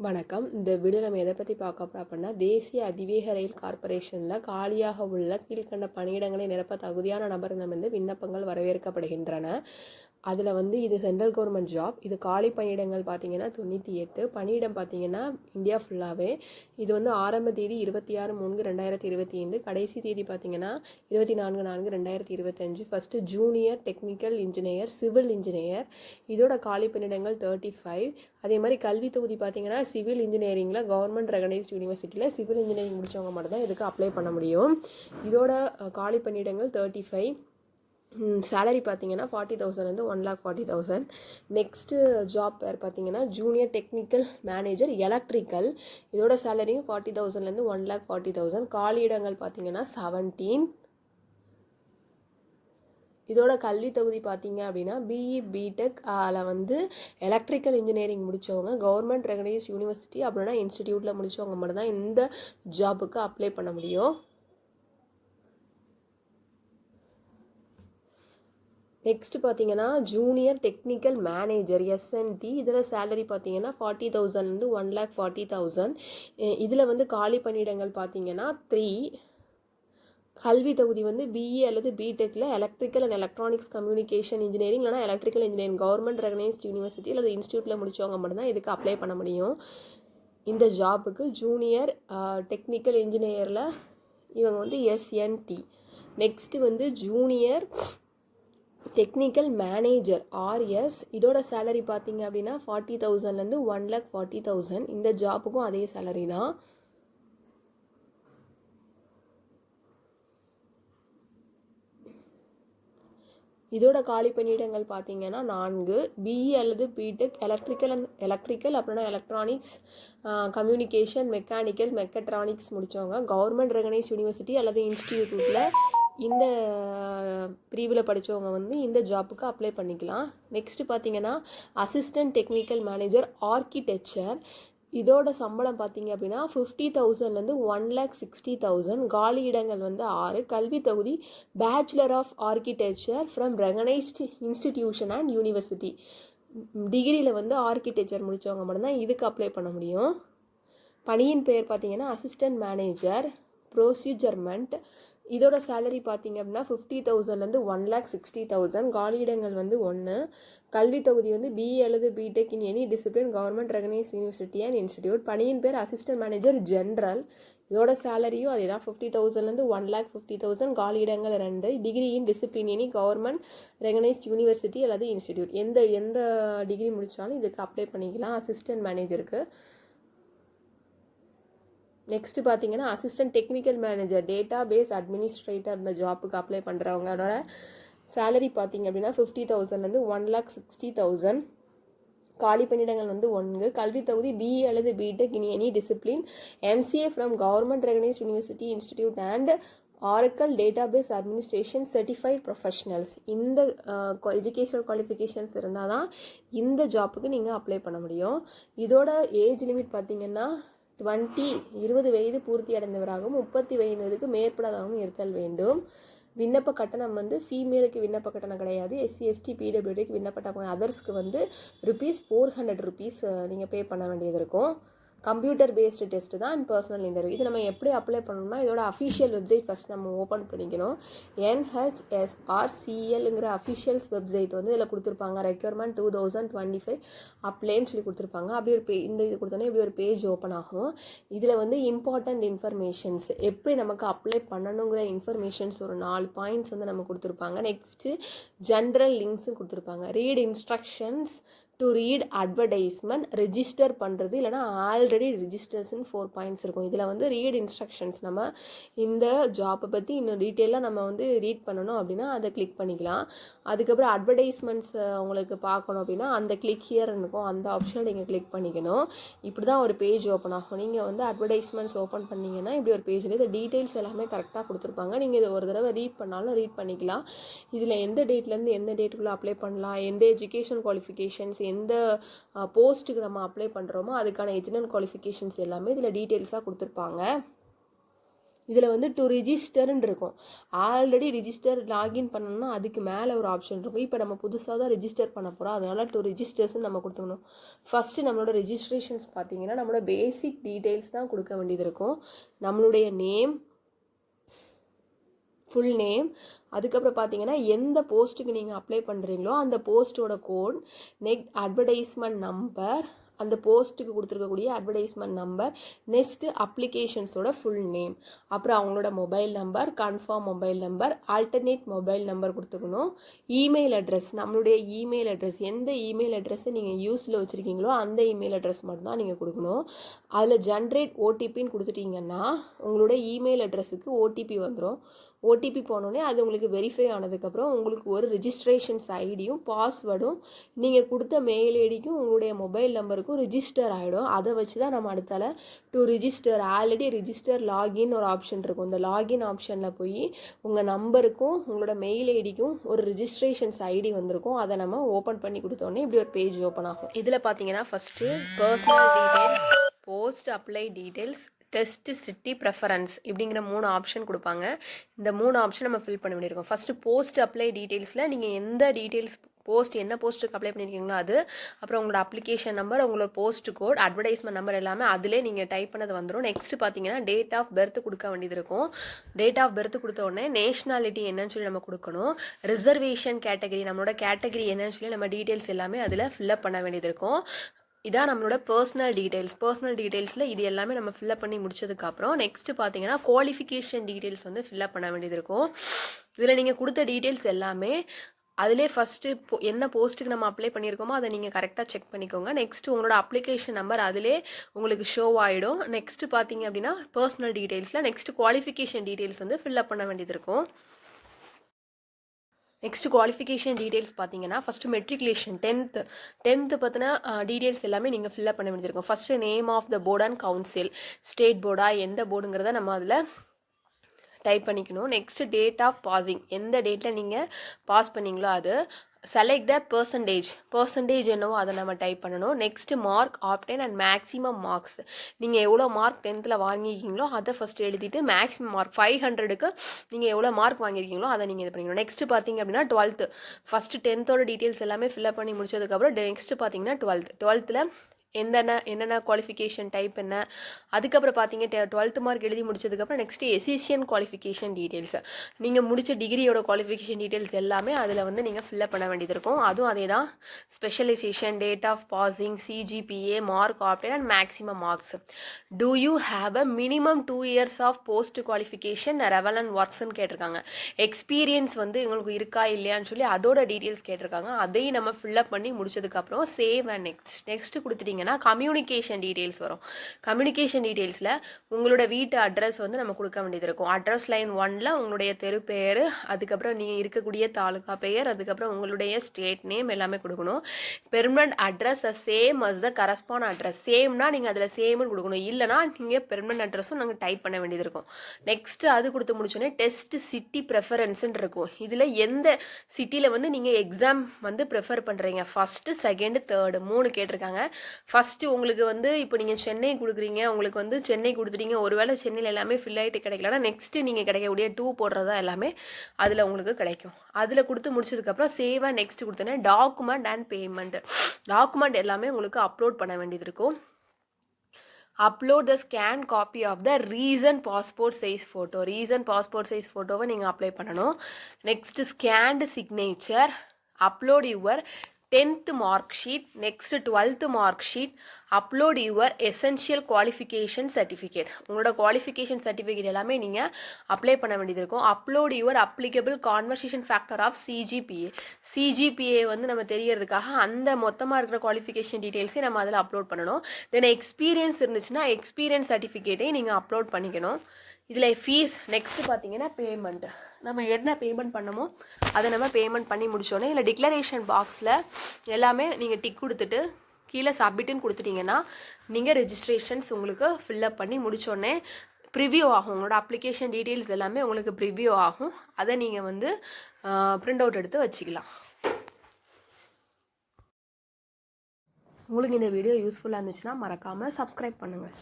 வணக்கம். இந்த வீடியோ நம்ம எதை பற்றி பார்க்க போகிறோம் அப்படின்னா, தேசிய அதிவேக ரயில் கார்ப்பரேஷனில் காலியாக உள்ள கீழ்கண்ட பணியிடங்களை நிரப்ப தகுதியான நபரிடமிருந்து விண்ணப்பங்கள் வரவேற்கப்படுகின்றன. அதில் இது சென்ட்ரல் கவர்மெண்ட் ஜாப். இது காலி பணியிடங்கள் பார்த்தீங்கன்னா 98. பணியிடம் பார்த்தீங்கன்னா இந்தியா ஃபுல்லாகவே. இது ஆரம்ப தேதி 26/3/2025. கடைசி தேதி பார்த்தீங்கன்னா 24/4/2025. First junior technical engineer, civil engineer. இதோட காலி பணியிடங்கள் 35. அதே மாதிரி கல்வி தொகுதி பார்த்தீங்கன்னா சிவில் இன்ஜினியரிங்கில் கவர்மெண்ட் ரெகனைஸ்ட் யூனிவர்சிட்டியில் சிவில் இன்ஜினியரிங் முடித்தவங்க மட்டும்தான் இதுக்கு அப்ளை பண்ண முடியும். இதோட காலி பணியிடங்கள் 35. சேலரி பார்த்தீங்கன்னா 40,000 1,40,000. நெக்ஸ்ட்டு ஜாப் பேர் பார்த்தீங்கன்னா ஜூனியர் டெக்னிக்கல் மேனேஜர் எலக்ட்ரிக்கல். இதோட சேலரியும் 40,000 1,40,000. காலி இடங்கள் பார்த்தீங்கன்னா 17. இதோட கல்வி தொகுதி பார்த்தீங்க அப்படின்னா பிஇ பிடெக் அதில் எலக்ட்ரிக்கல் இன்ஜினியரிங் முடித்தவங்க கவர்மெண்ட் ரெகனைஸ்ட் யூனிவர்சிட்டி அப்படின்னா இன்ஸ்டிடியூட்டில் முடித்தவங்க மட்டும்தான் இந்த ஜாபுக்கு அப்ளை பண்ண முடியும். நெக்ஸ்ட் பார்த்தீங்கன்னா ஜூனியர் டெக்னிக்கல் மேனேஜர் எஸ்என்டி. இதில் சேலரி பார்த்தீங்கன்னா 40,000 1,40,000. இதில் காலி பணியிடங்கள் பார்த்தீங்கன்னா 3. கல்வி தொகுதி பிஇ அல்லது பிடெக்கில் electrical and electronics communication engineering இல்லைனா electrical engineering government recognised university அல்லது இன்ஸ்டியூட்டில் முடித்தவங்க மட்டும்தான் இதுக்கு அப்ளை பண்ண முடியும். இந்த ஜாபுக்கு ஜூனியர் டெக்னிக்கல் இன்ஜினியரில் இவங்க SNT. Next junior technical manager RS. இதோட சேலரி பார்த்தீங்க அப்படின்னா 40,000 1,40,000. இந்த ஜாப்புக்கும் அதே சேலரி தான். இதோட காலி பணியிடங்கள் பார்த்தீங்கன்னா 4. பிஇ அல்லது பிடெக் எலக்ட்ரிக்கல் அப்படின்னா எலக்ட்ரானிக்ஸ் கம்யூனிகேஷன் மெக்கானிக்கல் மெக்கட்ரானிக்ஸ் முடித்தவங்க கவர்மெண்ட் ரெகனைஸ்ட் யூனிவர்சிட்டி அல்லது இன்ஸ்டிடியூட்டில் இந்த பிரிவில் படித்தவங்க இந்த ஜாப்புக்கு அப்ளை பண்ணிக்கலாம். நெக்ஸ்ட்டு பார்த்தீங்கன்னா அசிஸ்டன்ட் டெக்னிக்கல் மேனேஜர் ஆர்கிடெக்சர். இதோட சம்பளம் பார்த்தீங்க அப்படின்னா 50,000 1,60,000. காலி இடங்கள் 6. கல்வி தொகுதி bachelor of architecture from recognised institution and university. டிகிரியில் ஆர்கிடெக்சர் முடித்தவங்க மட்டும்தான் இதுக்கு அப்ளை பண்ண முடியும். பணியின் பெயர் பார்த்தீங்கன்னா அசிஸ்டன்ட் மேனேஜர் ப்ரொசீஜர்மெண்ட். இதோட சேலரி பார்த்தீங்க அப்படின்னா 50,000 1,60,000. காலி இடங்கள் 1. கல்வி தொகுதி பிஇ அல்லது BTech in any discipline government recognised university and institute. பணியின் பேர் அசிஸ்டன்ட் மேனேஜர் ஜென்ரல். இதோட சேலரியும் அதே தான் 50,000 1,50,000. காலி இடங்கள் 2. Degree in discipline any government recognised university அல்லது இன்ஸ்டிடியூட். எந்த டிகிரி முடித்தாலும் இதுக்கு அப்ளை பண்ணிக்கலாம் அசிஸ்டன்ட் மேனேஜருக்கு. நெக்ஸ்ட்டு பார்த்தீங்கன்னா assistant technical manager database administrator இந்த ஜாப்புக்கு அப்ளை பண்ணுறவங்களோட சேலரி பார்த்தீங்க அப்படின்னா 50,000 1,60,000. காலி பணியிடங்கள் 1. கல்வி தொகுதி பிஇ அல்லது BTech in any discipline MCA from government recognised university institute and Oracle database administration certified professionals. இந்த எஜுகேஷனல் குவாலிஃபிகேஷன்ஸ் இருந்தால் தான் இந்த ஜாப்புக்கு நீங்கள் அப்ளை பண்ண முடியும். இதோட ஏஜ் லிமிட் பார்த்தீங்கன்னா 20 வயது பூர்த்தி அடைந்தவராகவும் 30 வயதுக்கு மேற்படாதவரும் இருத்தல் வேண்டும். விண்ணப்ப கட்டணம் ஃபீமேலுக்கு விண்ணப்ப கட்டணம் கிடையாது. எஸ்சி எஸ்டி பிடபிள்யூடிக்கு விண்ணப்ப அதர்ஸ்க்கு ₹400 நீங்கள் பே பண்ண வேண்டியது இருக்கும். கம்ப்யூட்டர் பேஸ்டு டெஸ்ட்டு தான் அண்ட் பர்சனல் இன்டர்வியூ. இது நம்ம எப்படி அப்ளை பண்ணணும்னா இதோட அஃபிஷியல் வெப்சைட் ஃபஸ்ட் நம்ம ஓப்பன் பண்ணிக்கணும். NHSRCLங்கிற அஃபிஷியல்ஸ் வெப்சைட் இதில் கொடுத்துருப்பாங்க. ரெக்யர்மெண்ட் 2025 அப்ளைன்னு சொல்லி கொடுத்துருப்பாங்க. அப்படி ஒரு இந்த இது கொடுத்தோன்னே இப்படி ஒரு பேஜ் ஓப்பன் ஆகும். இதில் இம்பார்ட்டண்ட் இன்ஃபர்மேஷன்ஸ் எப்படி நமக்கு அப்ளை பண்ணணுங்கிற இன்ஃபர்மேஷன்ஸ் ஒரு 4 பாயிண்ட்ஸ் நம்ம கொடுத்துருப்பாங்க. நெக்ஸ்ட்டு ஜென்ரல் லிங்க்ஸும் கொடுத்துருப்பாங்க. Read instructions to read advertisement register பண்ணுறது இல்லைனா ஆல்ரெடி ரிஜிஸ்டர்ஸ்ன்னு 4 பாயிண்ட்ஸ் இருக்கும். இதில் ரீட் இன்ஸ்ட்ரக்ஷன்ஸ் நம்ம இந்த ஜாப்பை பற்றி இன்னும் டீட்டெயிலாக நம்ம ரீட் பண்ணணும் அப்படின்னா அதை கிளிக் பண்ணிக்கலாம். அதுக்கப்புறம் அட்வர்டைஸ்மெண்ட்ஸ் உங்களுக்கு பார்க்கணும் அப்படின்னா அந்த கிளிக் ஹியர் இருக்கும், அந்த ஆப்ஷனை நீங்கள் கிளிக் பண்ணிக்கணும். இப்படி தான் ஒரு பேஜ் ஓப்பன் ஆகும். நீங்கள் அட்வர்டைஸ்மெண்ட்ஸ் ஓப்பன் பண்ணிங்கன்னா இப்படி ஒரு பேஜில் இந்த டீட்டெயில்ஸ் எல்லாமே கரெக்டாக கொடுத்துருப்பாங்க. நீங்கள் இதை ஒரு தடவை ரீட் பண்ணாலும் ரீட் பண்ணிக்கலாம். இதில் எந்த டேட்லேருந்து எந்த டேட்டுக்குள்ளே அப்ளை பண்ணலாம், எந்த எஜுகேஷன் குவாலிஃபிகேஷன்ஸ் எந்த போஸ்ட்டுக்கு நம்ம அப்ளை பண்ணுறோமோ அதுக்கான எஜுகேஷனல் குவாலிஃபிகேஷன்ஸ் எல்லாமே இதில் டீட்டெயில்ஸாக கொடுத்துருப்பாங்க. இதில் வந்து டு ரிஜிஸ்டர்ன்னு இருக்கும். ஆல்ரெடி ரிஜிஸ்டர் லாகின் பண்ணணும்னா அதுக்கு மேலே ஒரு ஆப்ஷன் இருக்கும். இப்போ நம்ம புதுசாக தான் ரிஜிஸ்டர் பண்ண போகிறோம், அதனால் டு ரிஜிஸ்டர்ஸ்ன்னு நம்ம கொடுத்துக்கணும். ஃபஸ்ட்டு நம்மளோட ரிஜிஸ்ட்ரேஷன்ஸ் பார்த்தீங்கன்னா நம்மளோட பேசிக் டீட்டெயில்ஸ் தான் கொடுக்க வேண்டியது இருக்கும். நம்மளுடைய நேம், ஃபுல் நேம், அதுக்கப்புறம் பார்த்தீங்கன்னா எந்த போஸ்ட்டுக்கு நீங்கள் அப்ளை பண்ணுறீங்களோ அந்த போஸ்ட்டோட கோட், அட்வர்டைஸ்மெண்ட் நம்பர், அந்த போஸ்ட்டுக்கு கொடுத்துருக்கக்கூடிய அட்வர்டைஸ்மெண்ட் நம்பர், நெக்ஸ்ட்டு அப்ளிகேஷன்ஸோட ஃபுல் நேம், அப்புறம் அவங்களோட mobile number, confirm mobile number, alternate mobile number கொடுத்துக்கணும். இமெயில் அட்ரஸ், நம்மளுடைய இமெயில் அட்ரஸ், எந்த இமெயில் அட்ரஸை நீங்கள் யூஸில் வச்சுருக்கீங்களோ அந்த இமெயில் அட்ரஸ் மட்டும்தான் நீங்கள் கொடுக்கணும். அதில் ஜென்ரேட் ஓடிபின்னு கொடுத்துட்டிங்கன்னா உங்களோட இமெயில் அட்ரஸுக்கு ஓடிபி வந்துடும். ஓடிபி போனோடனே அது உங்களுக்கு வெரிஃபை ஆனதுக்கப்புறம் உங்களுக்கு ஒரு ரிஜிஸ்ட்ரேஷன்ஸ் ஐடியும் பாஸ்வேர்டும் நீங்கள் கொடுத்த மெயில் ஐடிக்கும் உங்களுடைய மொபைல் நம்பருக்கும் ரிஜிஸ்டர் ஆகிடும். அதை வச்சு தான் நம்ம அடுத்தால to register, already register login ஒரு ஆப்ஷன் இருக்கும். இந்த லாகின் ஆப்ஷனில் போய் உங்கள் நம்பருக்கும் உங்களோட மெயில் ஐடிக்கும் ஒரு ரிஜிஸ்ட்ரேஷன்ஸ் ஐடி வந்திருக்கும். அதை நம்ம ஓப்பன் பண்ணி கொடுத்தோன்னே இப்படி ஒரு பேஜ் ஓப்பன் ஆகும். இதில் பார்த்தீங்கன்னா first personal details, post apply details, test, city, preference இப்படிங்கிற 3 ஆப்ஷன் கொடுப்பாங்க. இந்த 3 ஆப்ஷன் நம்ம ஃபில் பண்ண வேண்டியிருக்கும். ஃபஸ்ட்டு போஸ்ட் அப்ளை டீட்டெயில்ஸில் நீங்கள் எந்த டீட்டெயில்ஸ் என்ன போஸ்ட்டுக்கு அப்ளை பண்ணியிருக்கீங்களோ அது, அப்புறம் உங்களோட அப்ளிகேஷன் நம்பர், உங்களோட போஸ்ட் கோட், அட்வர்டைஸ்மெண்ட் நம்பர் எல்லாமே அதிலே நீங்கள் டைப் பண்ணது வந்துடும். நெக்ஸ்ட் பார்த்தீங்கன்னா டேட் ஆஃப் பர்த் கொடுக்க வேண்டியது இருக்கும். டேட் ஆஃப் பர்த் கொடுத்த உடனே நேஷ்னாலிட்டி என்னன்னு சொல்லி நம்ம கொடுக்கணும். ரிசர்வேஷன் கேட்டகரி, நம்மளோட கேட்டகரி என்னன்னு சொல்லி நம்ம டீட்டெயில்ஸ் எல்லாமே அதில் ஃபில்அப் பண்ண வேண்டியது இருக்கும். இதான் நம்மளோட பர்சனல் டீட்டெயில்ஸில் இது எல்லாமே நம்ம ஃபில்அப் பண்ணி முடிச்சதுக்கப்புறம் நெக்ஸ்ட்டு பார்த்தீங்கன்னா குவாலிஃபிகேஷன் டீட்டெயில்ஸ் வந்து ஃபில்அப் பண்ண வேண்டியது இருக்கும். இதில் நீங்கள் கொடுத்த டீட்டெயில்ஸ் எல்லாமே அதிலே ஃபஸ்ட்டு என்ன போஸ்ட்டுக்கு நம்ம அப்ளை பண்ணியிருக்கோமோ அதை நீங்கள் கரெக்டாக செக் பண்ணிக்கோங்க. நெக்ஸ்ட்டு உங்களோட அப்ளிகேஷன் நம்பர் அதிலே உங்களுக்கு ஷோ ஆகிடும். நெக்ஸ்ட்டு பார்த்தீங்க அப்படின்னா பர்சனல் டீட்டெயில்ஸில் நெக்ஸ்ட்டு குவாலிஃபிகேஷன் டீட்டெயில்ஸ் வந்து ஃபில்அப் பண்ண வேண்டியது இருக்கும். நெக்ஸ்ட் குவாலிஃபிகேஷன் டீட்டெயில்ஸ் பார்த்தீங்கன்னா ஃபஸ்ட்டு மெட்ரிகுலேஷன் டென்த்து பற்றின டீட்டெயில்ஸ் எல்லாமே நீங்கள் ஃபில்அப் பண்ண வேண்டியிருக்கும். First name of the board and council, state போர்டா எந்த போர்டுங்கிறத நம்ம அதில் டைப் பண்ணிக்கணும். நெக்ஸ்ட்டு டேட் ஆஃப் பாசிங், எந்த டேட்டில் நீங்கள் பாஸ் பண்ணீங்களோ அது. செலக்ட் த பர்சன்டேஜ் என்னவோ அதை நம்ம டைப் பண்ணணும். Next mark obtained and maximum marks, நீங்கள் எவ்வளோ மார்க் 10th வாங்கியிருக்கீங்களோ அதை ஃபஸ்ட்டு எழுதிட்டு மேக்ஸிமம் மார்க் 500க்கு நீங்கள் எவ்வளோ மார்க் வாங்கியிருக்கீங்களோ அதை நீங்கள் இது பண்ணிக்கணும். நெக்ஸ்ட்டு பார்த்தீங்க அப்படின்னா 12th, ஃபஸ்ட்டு 10th டீட்டெயில்ஸ் எல்லாமே ஃபில்அப் பண்ணி முடிச்சதுக்கப்புறம் நெக்ஸ்ட்டு பார்த்தீங்கன்னா 12th என்னென்ன குவாலிஃபிகேஷன் டைப் என்ன, அதுக்கப்புறம் பார்த்தீங்க 12th மார்க் எழுதி முடிச்சதுக்கப்புறம் நெக்ஸ்ட்டு எசிஷியன் குவாலிஃபிகேஷன் டீட்டெயில்ஸ், நீங்கள் முடித்த டிகிரியோட குவாலிஃபிகேஷன் டீட்டெயில்ஸ் எல்லாமே அதில் வந்து நீங்கள் ஃபில்அப் பண்ண வேண்டியது இருக்கும். அதுவும் அதே தான், specialisation, date of passing, CGPA, mark obtained and maximum marks. Do you have a minimum 2 years of post qualification relevant ஒர்க்ஸ்ன்னு கேட்டிருக்காங்க. எக்ஸ்பீரியன்ஸ் வந்து உங்களுக்கு இருக்கா இல்லையான்னு சொல்லி அதோட டீட்டெயில்ஸ் கேட்டிருக்காங்க. அதையும் நம்ம ஃபில்அப் பண்ணி முடிச்சதுக்கப்புறம் சேவ் அண்ட் நெக்ஸ்ட் கொடுத்துட்டீங்க கம்யூனிகேஷன் டீட்டெயில்ஸ் வரும். கம்யூனிகேஷன் டீட்டெயில்ஸில் உங்களோட வீட்டு அட்ரஸ் வந்து நம்ம கொடுக்க வேண்டியது இருக்கும். அட்ரஸ் லைன் 1ல் உங்களுடைய தெரு பெயர், அதுக்கப்புறம் நீங்கள் இருக்கக்கூடிய தாலுகா பெயர், அதுக்கப்புறம் உங்களுடைய ஸ்டேட் நேம் எல்லாமே கொடுக்கணும். பெர்மனன்ட் அட்ரஸ் சேம் அஸ் த கரஸ்பாண்ட் அட்ரஸ், சேம்னா நீங்கள் அதில் சேம்னு கொடுக்கணும், இல்லைனா நீங்கள் பெர்மனன்ட் அட்ரஸும் நாங்கள் டைப் பண்ண வேண்டியது இருக்கும். நெக்ஸ்ட்டு அது கொடுத்து முடிச்சோடனே டெஸ்ட் சிட்டி ப்ரெஃபரன்ஸ்ன்னு இருக்கும். இதில் எந்த சிட்டியில் வந்து நீங்கள் எக்ஸாம் வந்து ப்ரிஃபர் பண்ணுறீங்க, ஃபஸ்ட்டு, செகண்டு, தேர்டு 3 கேட்டிருக்காங்க. ஃபஸ்ட்டு உங்களுக்கு வந்து இப்போ நீங்கள் சென்னை கொடுக்குறீங்க, உங்களுக்கு வந்து சென்னை கொடுத்துட்டீங்க, ஒருவேளை சென்னையில் எல்லாமே ஃபில் ஆகிட்டு கிடைக்கலன்னா நெக்ஸ்ட்டு நீங்கள் கிடைக்கக்கூடிய 2 போடுறதா எல்லாமே அதில் உங்களுக்கு கிடைக்கும். அதில் கொடுத்து முடிச்சதுக்கப்புறம் சேவ் அண்ட் நெக்ஸ்ட் கொடுத்தோன்னே டாக்குமெண்ட் அண்ட் பேமெண்ட், டாக்குமெண்ட் எல்லாமே உங்களுக்கு அப்லோட் பண்ண வேண்டியது இருக்கும். Upload the scan copy of the recent passport size ஃபோட்டோவை நீங்கள் அப்ளை பண்ணணும். Next scanned signature, upload your 10th mark sheet, next 12th mark sheet, upload your essential qualification certificate, உங்களோட qualification certificate எல்லாமே நீங்கள் அப்ளை பண்ண வேண்டியது இருக்கும். Upload your applicable conversation factor of CGPA வந்து நம்ம தெரியறதுக்காக அந்த மொத்தமாக இருக்கிற குவாலிஃபிகேஷன் டீட்டெயில்ஸே நம்ம அதில் அப்லோட் பண்ணணும். தென் எக்ஸ்பீரியன்ஸ் இருந்துச்சுன்னா எக்ஸ்பீரியன்ஸ் சர்டிஃபிகேட்டையும் நீங்கள் அப்லோட் பண்ணிக்கணும். இதில் ஃபீஸ், நெக்ஸ்ட்டு பார்த்தீங்கன்னா பேமெண்ட், நம்ம என்ன பேமெண்ட் பண்ணமோ அதை நம்ம பேமெண்ட் பண்ணி முடிச்சோன்னே இல்லை டிக்ளரேஷன் பாக்ஸில் எல்லாமே நீங்கள் டிக் கொடுத்துட்டு கீழே சப்மிட்டுன்னு கொடுத்துட்டிங்கன்னா நீங்கள் ரெஜிஸ்ட்ரேஷன்ஸ் உங்களுக்கு ஃபில்அப் பண்ணி முடிச்சோடனே ப்ரிவியூ ஆகும். உங்களோட அப்ளிகேஷன் டீட்டெயில்ஸ் எல்லாமே உங்களுக்கு ப்ரிவியூ ஆகும். அதை நீங்கள் வந்து பிரிண்ட் அவுட் எடுத்து வச்சுக்கலாம். உங்களுக்கு இந்த வீடியோ யூஸ்ஃபுல்லாக இருந்துச்சுன்னா மறக்காமல் சப்ஸ்கிரைப் பண்ணுங்கள்.